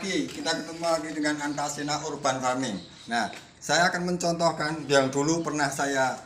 lagi, kita ketemu lagi dengan Antasena Urban Farming. Nah, saya akan mencontohkan yang dulu pernah saya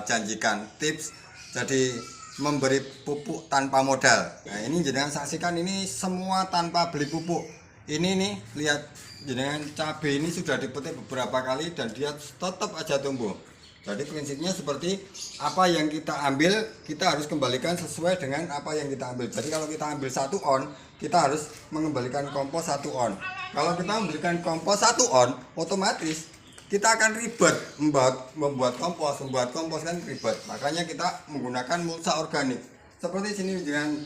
janjikan tips jadi memberi pupuk tanpa modal. Nah, ini jenengan saksikan, ini semua tanpa beli pupuk. Ini nih, lihat jenengan, cabai ini sudah dipetik beberapa kali dan dia tetap aja tumbuh. Jadi prinsipnya seperti apa yang kita ambil, kita harus kembalikan sesuai dengan apa yang kita ambil. Jadi kalau kita ambil 1 on, kita harus mengembalikan kompos 1 on. Kalau kita memberikan kompos 1 on, otomatis kita akan ribet membuat kompos kan ribet. Makanya kita menggunakan mulsa organik. Seperti sini jangan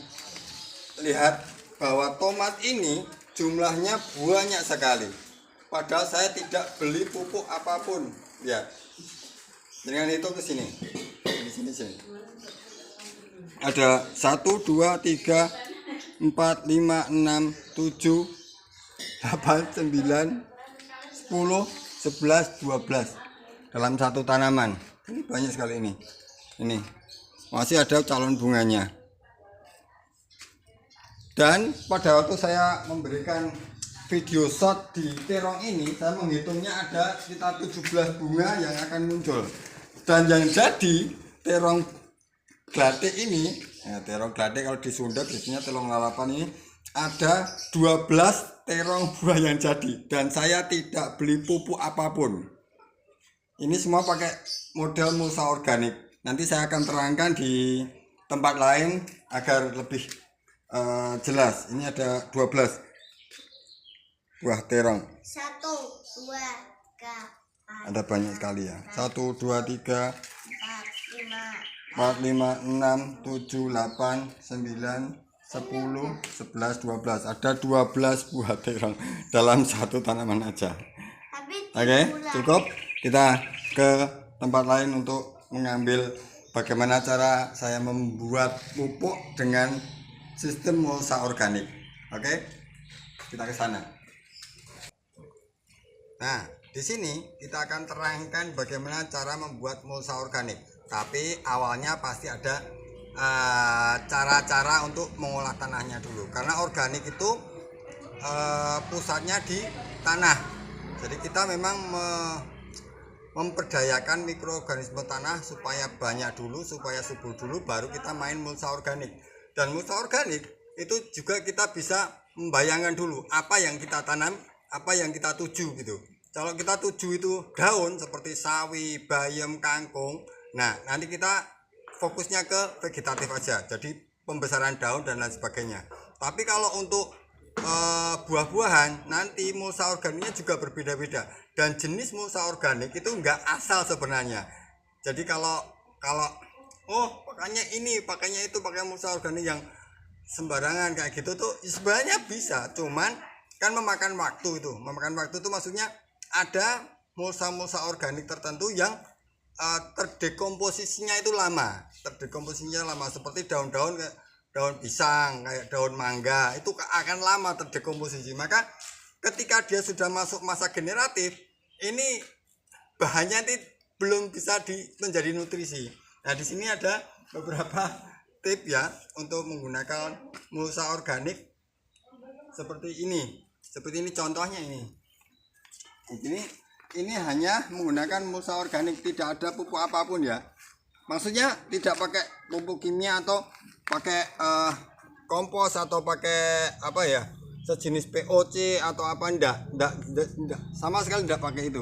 lihat bahwa tomat ini jumlahnya banyak sekali. Padahal saya tidak beli pupuk apapun. Ya. Dengan itu ke sini. Di sini. Ada 1 2 3 4 5 6 7 8 9 10 11 12 dalam satu tanaman. Ini banyak sekali ini. Ini masih ada calon bunganya. Dan pada waktu saya memberikan video shot di terong ini, saya menghitungnya ada sekitar 17 bunga yang akan muncul. Dan yang jadi terong glatik ini, ya, terong glatik kalau di Sunda biasanya terong lalapan ini ada 12 terong buah yang jadi, dan saya tidak beli pupuk apapun. Ini semua pakai model mulsa organik. Nanti saya akan terangkan di tempat lain agar lebih jelas. Ini ada 12 buah terong. 1 2 3 Ada banyak sekali ya. 1 2 3 4 5 4 5 6 7 8 9 10 11 12. Ada 12 buah terong dalam satu tanaman aja. Oke, cukup. Kita ke tempat lain untuk mengambil bagaimana cara saya membuat pupuk dengan sistem mulsa organik. Oke, kita ke sana. Nah, di sini kita akan terangkan bagaimana cara membuat mulsa organik. Tapi awalnya pasti ada cara-cara untuk mengolah tanahnya dulu. Karena organik itu pusatnya di tanah. Jadi kita memang memperdayakan mikroorganisme tanah supaya banyak dulu, supaya subur dulu, baru kita main mulsa organik. Dan mulsa organik itu juga kita bisa membayangkan dulu apa yang kita tanam, apa yang kita tuju gitu. Kalau kita tuju itu daun seperti sawi, bayam, kangkung, nah nanti kita fokusnya ke vegetatif aja, jadi pembesaran daun dan lain sebagainya. Tapi kalau untuk buah-buahan, nanti mulsa organiknya juga berbeda-beda, dan jenis mulsa organik itu enggak asal sebenarnya. Jadi kalau pakainya ini, pakainya itu, pakai mulsa organik yang sembarangan kayak gitu tuh sebenarnya bisa, cuman kan memakan waktu itu. Memakan waktu itu maksudnya ada mulsa-mulsa organik tertentu yang terdekomposisinya itu lama. Seperti daun-daun kayak daun pisang, kayak daun mangga, itu akan lama terdekomposisi. Maka ketika dia sudah masuk masa generatif, ini bahannya nanti belum bisa menjadi nutrisi. Nah, di sini ada beberapa tips ya untuk menggunakan mulsa organik seperti ini. Seperti ini contohnya ini. Ini hanya menggunakan mulsa organik, tidak ada pupuk apapun ya. Maksudnya tidak pakai pupuk kimia atau pakai kompos atau pakai apa ya, sejenis POC atau apa, enggak, sama sekali tidak pakai itu.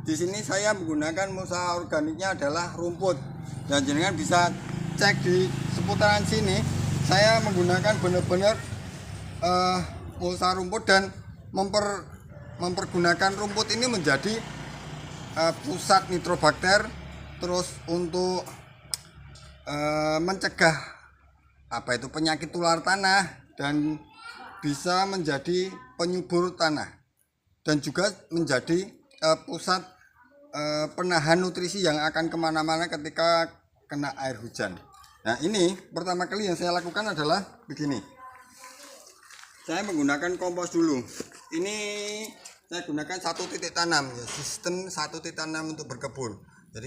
Di sini saya menggunakan mulsa organiknya adalah rumput. Dan jenengan bisa cek di seputaran sini, saya menggunakan benar-benar mulsa rumput dan mempergunakan rumput ini menjadi pusat nitrobakter, terus untuk mencegah penyakit tular tanah, dan bisa menjadi penyubur tanah, dan juga menjadi pusat penahan nutrisi yang akan kemana-mana ketika kena air hujan. Nah, ini pertama kali yang saya lakukan adalah begini. Saya menggunakan kompos dulu. Ini saya gunakan 1 titik tanam ya, sistem 1 titik tanam untuk berkebun. Jadi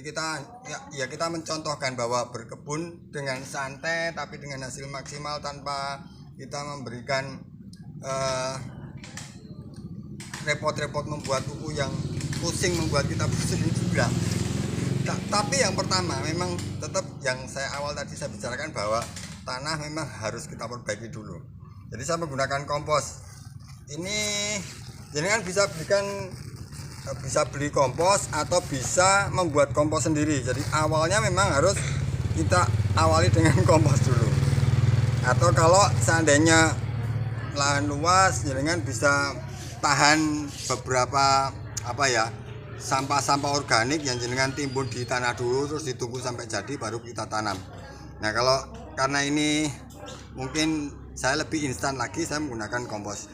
kita mencontohkan bahwa berkebun dengan santai tapi dengan hasil maksimal tanpa kita memberikan repot-repot membuat pupuk yang pusing, membuat kita pusing juga. Tapi yang pertama memang tetap yang saya awal tadi saya bicarakan bahwa tanah memang harus kita perbaiki dulu. Jadi saya menggunakan kompos. Ini jenengan bisa beli kompos atau bisa membuat kompos sendiri. Jadi awalnya memang harus kita awali dengan kompos dulu. Atau kalau seandainya lahan luas, jenengan bisa tahan beberapa sampah-sampah organik yang jenengan timbun di tanah dulu, terus ditunggu sampai jadi baru kita tanam. Nah kalau karena ini mungkin saya lebih instan lagi, saya menggunakan kompos.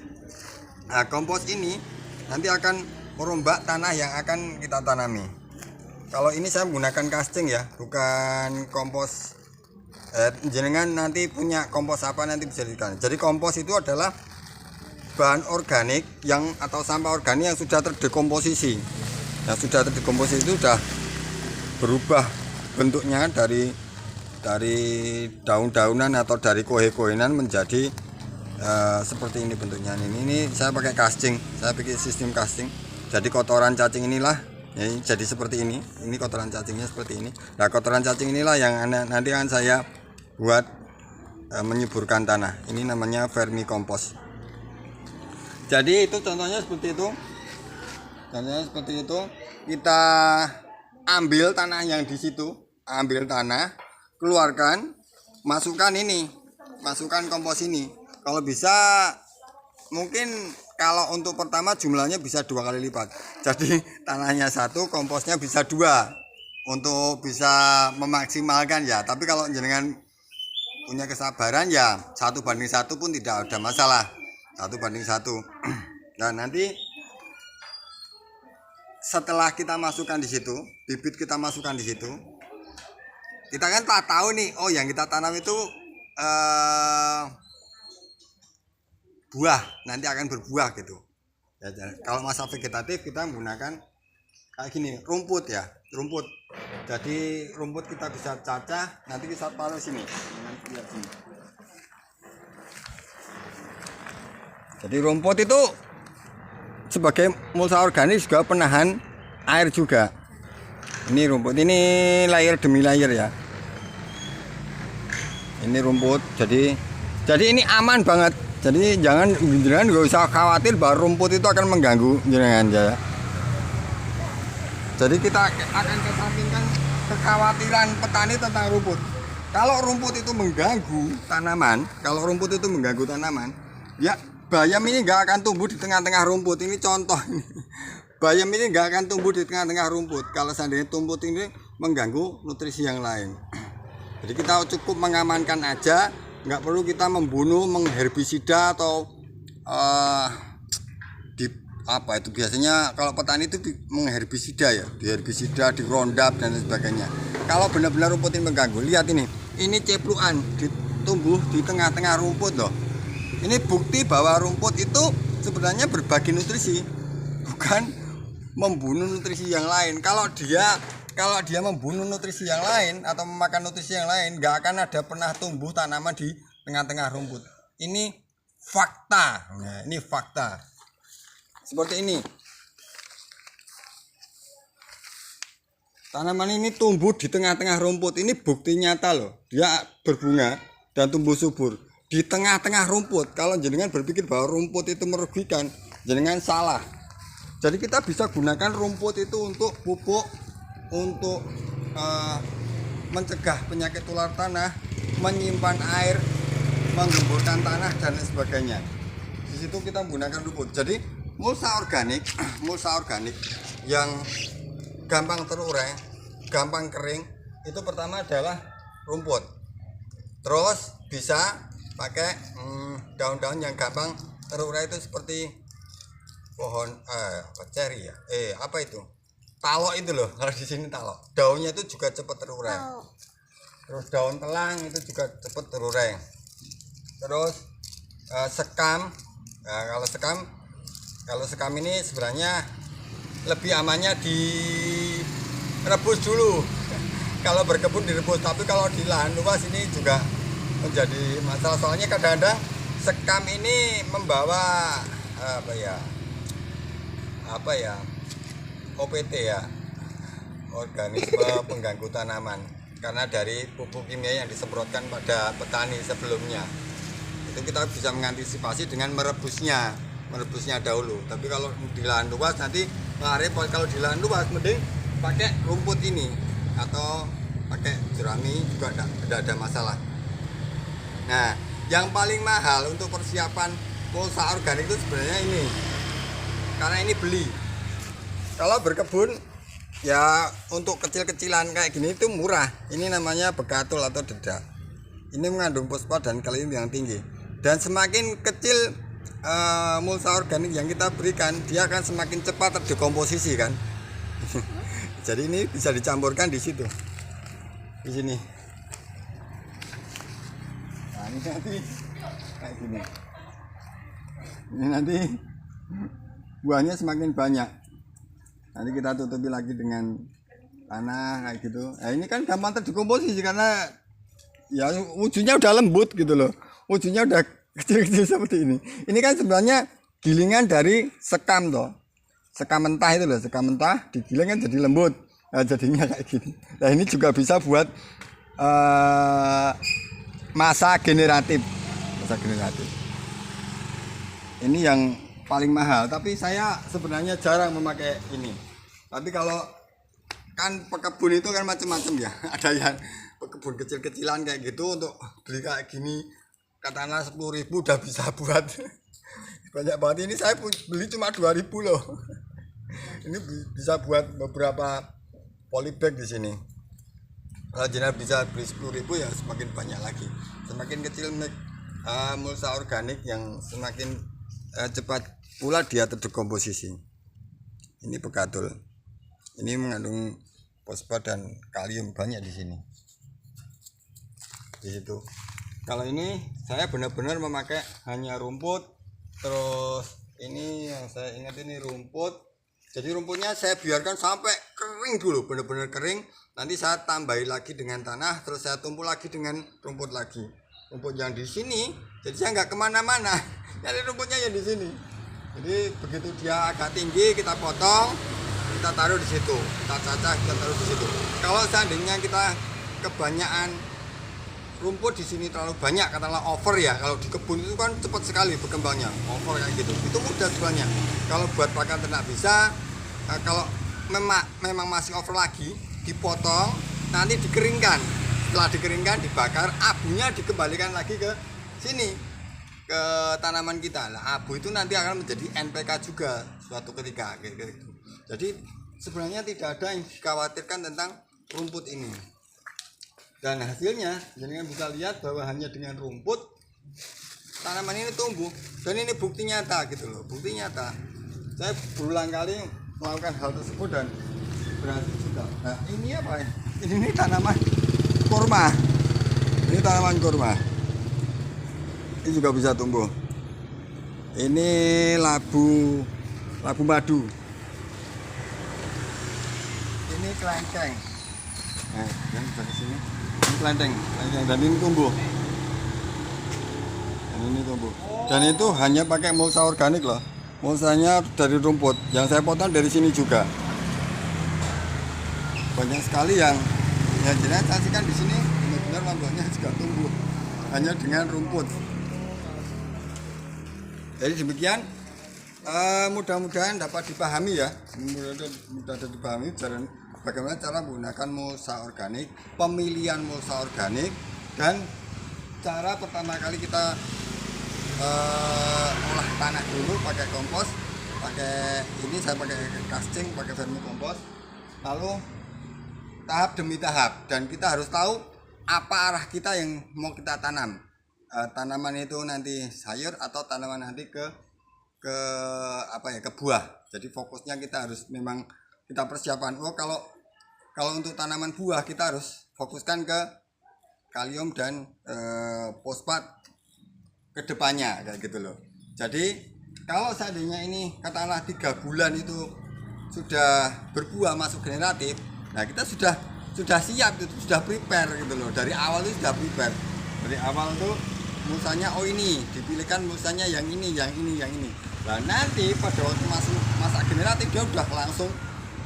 Nah kompos ini nanti akan merombak tanah yang akan kita tanami. Kalau ini saya menggunakan casting ya, bukan kompos. Jenengan nanti punya kompos apa nanti bisa dikatakan. Jadi kompos itu adalah bahan organik atau sampah organik yang sudah terdekomposisi. Yang sudah terdekomposisi itu sudah berubah bentuknya dari daun-daunan atau dari kohe-kohenan menjadi seperti ini bentuknya. Ini saya pakai casting, saya pakai sistem casting. Jadi kotoran cacing inilah jadi seperti ini. Ini kotoran cacingnya seperti ini. Nah kotoran cacing inilah yang nanti akan saya buat menyuburkan tanah. Ini namanya vermicompost. Jadi itu contohnya seperti itu. Kita ambil tanah yang di situ, ambil tanah, keluarkan, masukkan kompos ini. Kalau bisa mungkin kalau untuk pertama jumlahnya bisa 2 kali lipat. Jadi tanahnya 1, komposnya bisa 2 untuk bisa memaksimalkan ya. Tapi kalau jenengan punya kesabaran ya 1:1 pun tidak ada masalah. 1:1. Nah nanti setelah kita masukkan di situ, bibit kita masukkan di situ, kita kan tak tahu nih, oh yang kita tanam itu buah, nanti akan berbuah gitu. Ya, kalau masa vegetatif kita menggunakan kayak gini, rumput. Jadi rumput kita bisa cacah, nanti kita taruh sini. Jadi rumput itu sebagai mulsa organik juga penahan air juga. Ini rumput, ini layer demi layer ya. Ini rumput, jadi ini aman banget. Jadi jangan nggak usah khawatir bahwa rumput itu akan mengganggu jenengan ya. Jadi kita akan kesampingkan kekhawatiran petani tentang rumput. Kalau rumput itu mengganggu tanaman, ya bayam ini nggak akan tumbuh di tengah-tengah rumput. Ini contoh ini. Bayam ini nggak akan tumbuh di tengah-tengah rumput. Kalau seandainya rumput ini mengganggu nutrisi yang lain. Jadi kita cukup mengamankan aja. Nggak perlu kita membunuh, mengherbisida atau biasanya kalau petani itu mengherbisida ya, diherbisida, dirondap dan sebagainya. Kalau benar-benar rumput ini mengganggu, lihat ini ceplukan tumbuh di tengah-tengah rumput loh. Ini bukti bahwa rumput itu sebenarnya berbagi nutrisi, bukan membunuh nutrisi yang lain. Kalau dia membunuh nutrisi yang lain atau memakan nutrisi yang lain, nggak akan ada pernah tumbuh tanaman di tengah-tengah rumput. Ini fakta. Nah, ini fakta. Seperti ini. Tanaman ini tumbuh di tengah-tengah rumput. Ini bukti nyata loh. Dia berbunga dan tumbuh subur di tengah-tengah rumput. Kalau jenengan berpikir bahwa rumput itu merugikan, jenengan salah. Jadi kita bisa gunakan rumput itu untuk pupuk, untuk mencegah penyakit tular tanah, menyimpan air, menggemburkan tanah dan lain sebagainya. Di situ kita menggunakan rumput. Jadi mulsa organik yang gampang terurai, gampang kering, itu pertama adalah rumput. Terus bisa pakai daun-daun yang gampang terurai itu seperti pohon ceri ya. Apa itu? Talok itu loh, kalau di sini talok. Daunnya itu juga cepat terurai. Terus daun telang itu juga cepat terurai. Terus sekam. Nah, kalau sekam ini sebenarnya lebih amannya direbus dulu. Kalau berkebun direbus, tapi kalau di lahan luas ini juga menjadi masalah. Soalnya kadang-kadang sekam ini membawa apa ya, OPT ya, organisme pengganggu tanaman, karena dari pupuk kimia yang disemprotkan pada petani sebelumnya itu kita bisa mengantisipasi dengan merebusnya dahulu. Tapi kalau di lahan luas nanti kalau di lahan luas mending pakai rumput ini atau pakai jerami juga tidak ada masalah. Nah, yang paling mahal untuk persiapan mulsa organik itu sebenarnya ini, karena ini beli. Kalau berkebun ya untuk kecil-kecilan kayak gini itu murah. Ini namanya bekatul atau dedak. Ini mengandung fosfat dan kalium yang tinggi. Dan semakin kecil mulsa organik yang kita berikan, dia akan semakin cepat terdekomposisi kan. Jadi ini bisa dicampurkan di situ, di sini. Nah, ini nanti kayak gini. Ini nanti buahnya semakin banyak. Nanti kita tutupi lagi dengan tanah kayak gitu. Nah, ini kan gampang terdekomposisi karena ya ujungnya udah lembut gitu loh. Ujungnya udah kecil-kecil seperti ini. Ini kan sebenarnya gilingan dari sekam toh. Sekam mentah itu loh, sekam mentah digiling kan jadi lembut. Nah, jadinya kayak gini. Nah, ini juga bisa buat masa generatif. Masa generatif. Ini yang paling mahal, tapi saya sebenarnya jarang memakai ini. Tapi kalau kan pekebun itu kan macam-macam ya. Ada yang pekebun kecil-kecilan kayak gitu, untuk beli kayak gini katakanlah 10.000 udah bisa buat banyak banget. Ini saya beli cuma 2.000 loh. Ini bisa buat beberapa polybag di sini. Kalau jenengan bisa beli 10.000 ya semakin banyak lagi. Semakin kecil mulsa organik yang semakin cepat pula dia terdekomposisi. Ini bekatul. Ini mengandung fosfat dan kalium banyak di sini. Di situ. Kalau ini saya benar-benar memakai hanya rumput. Terus ini yang saya ingat ini rumput. Jadi rumputnya saya biarkan sampai kering dulu, benar-benar kering. Nanti saya tambahi lagi dengan tanah, terus saya tumpuk lagi dengan rumput lagi. Rumput yang di sini, jadi saya nggak kemana-mana. Jadi rumputnya yang di sini. Jadi begitu dia agak tinggi kita potong, kita taruh di situ, kita cacah, kita taruh di situ. Kalau seandainya kita kebanyakan rumput di sini terlalu banyak, katakanlah over ya. Kalau di kebun itu kan cepat sekali berkembangnya, over kayak gitu. Itu mudah sebenarnya. Kalau buat pakan ternak bisa. Kalau memang masih over lagi, dipotong, nanti dikeringkan. Setelah dikeringkan, dibakar, abunya dikembalikan lagi ke sini, ke tanaman kita. Nah, abu itu nanti akan menjadi NPK juga suatu ketika gitu. Jadi sebenarnya tidak ada yang dikhawatirkan tentang rumput ini. Dan hasilnya jangan bisa lihat bahwa hanya dengan rumput tanaman ini tumbuh. Dan ini bukti nyata gitu loh, bukti nyata. Saya berulang kali melakukan hal tersebut dan berhasil juga. Nah, ini apa? Ini tanaman kurma. Ini tanaman kurma. Ini juga bisa tumbuh. Ini labu madu. Ini kelengkeng. Nah, yang dari sini. Ini kelengkeng dan ini tumbuh. Dan ini tumbuh. Dan itu hanya pakai mulsa organik loh. Mulsanya dari rumput. Yang saya potong dari sini juga. Banyak sekali yang jelas saksikan di sini benar-benar lomboknya juga tumbuh hanya dengan rumput. Jadi demikian, mudah-mudahan dapat dipahami ya, mudah dipahami bagaimana cara menggunakan mulsa organik, pemilihan mulsa organik, dan cara pertama kali kita olah tanah dulu pakai kompos, pakai ini saya pakai casting, pakai vermikompos, lalu tahap demi tahap, dan kita harus tahu apa arah kita yang mau kita tanam. Tanaman itu nanti sayur atau tanaman nanti ke buah. Jadi fokusnya kita harus memang kita persiapan. Kalau untuk tanaman buah kita harus fokuskan ke kalium dan fosfat kedepannya kayak gitu loh. Jadi kalau seandainya ini katakanlah 3 bulan itu sudah berbuah masuk generatif, nah kita sudah siap, itu sudah prepare gitu loh. Dari awal itu sudah prepare. Dari awal tuh mulsanya ini dipilihkan mulsanya yang ini. Nah nanti pada waktu masa generatif dia udah langsung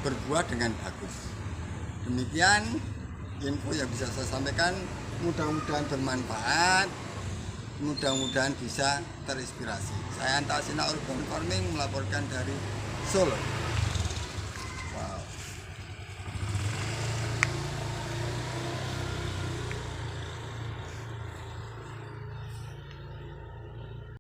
berbuah dengan bagus. Demikian info yang bisa saya sampaikan, mudah-mudahan bermanfaat, mudah-mudahan bisa terinspirasi. Saya Antasina Urban Farming melaporkan dari Solo.